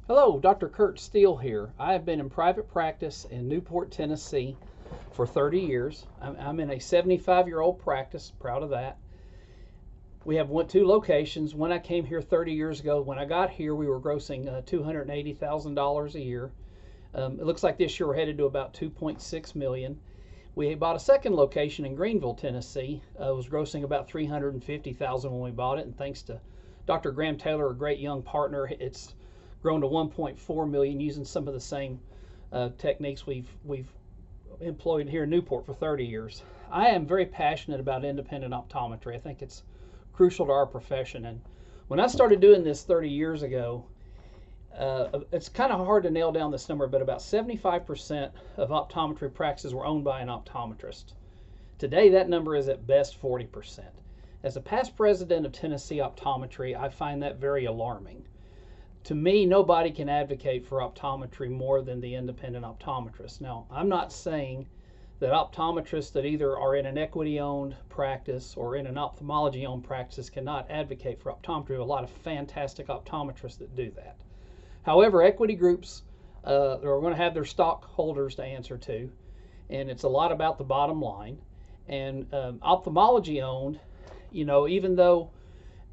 Hello, Dr. Kurt Steele here. I have been in private practice in Newport, Tennessee for 30 years. I'm in a 75-year-old practice, proud of that. We have two locations. When I came here 30 years ago, when I got here, we were grossing $280,000 a year. It looks like this year we're headed to about 2.6 million. We bought a second location in Greenville, Tennessee. It was grossing about 350,000 when we bought it, and thanks to Dr. Graham Taylor, a great young partner, it's grown to 1.4 million using some of the same techniques we've employed here in Newport for 30 years. I am very passionate about independent optometry. I think it's crucial to our profession. And when I started doing this 30 years ago, it's kind of hard to nail down this number, but about 75% of optometry practices were owned by an optometrist. Today, that number is at best 40%. As a past president of Tennessee Optometry, I find that very alarming. To me, nobody can advocate for optometry more than the independent optometrist. Now, I'm not saying that optometrists that either are in an equity-owned practice or in an ophthalmology-owned practice cannot advocate for optometry. There are a lot of fantastic optometrists that do that. However, equity groups are going to have their stockholders to answer to, and it's a lot about the bottom line. And ophthalmology-owned, even though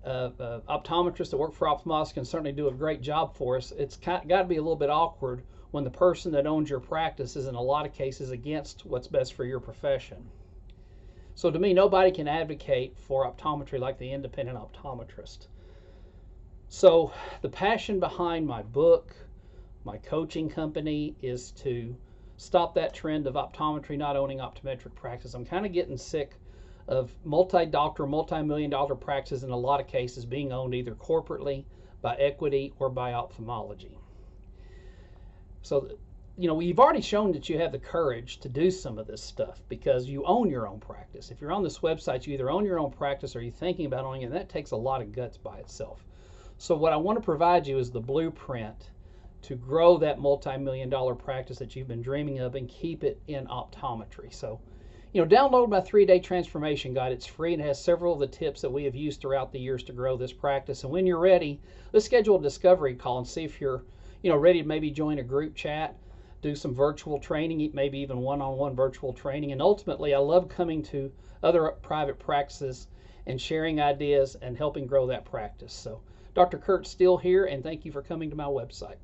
optometrists that work for ophthalmologists can certainly do a great job for us, it's got to be a little bit awkward when the person that owns your practice is in a lot of cases against what's best for your profession. So to me, nobody can advocate for optometry like the independent optometrist. So the passion behind my book, my coaching company, is to stop that trend of optometry not owning optometric practice. I'm kind of getting sick of multi-doctor, multi-million-dollar practices in a lot of cases being owned either corporately, by equity, or by ophthalmology. So, you've already shown that you have the courage to do some of this stuff because you own your own practice. If you're on this website, you either own your own practice or you're thinking about owning it, and that takes a lot of guts by itself. So what I want to provide you is the blueprint to grow that multi-million-dollar practice that you've been dreaming of and keep it in optometry. So, download my 3-day transformation guide. It's free and it has several of the tips that we have used throughout the years to grow this practice. And when you're ready, let's schedule a discovery call and see if you're, ready to maybe join a group chat, do some virtual training, maybe even one-on-one virtual training. And ultimately, I love coming to other private practices and sharing ideas and helping grow that practice. So, Dr. Kurt Steele here, and thank you for coming to my website.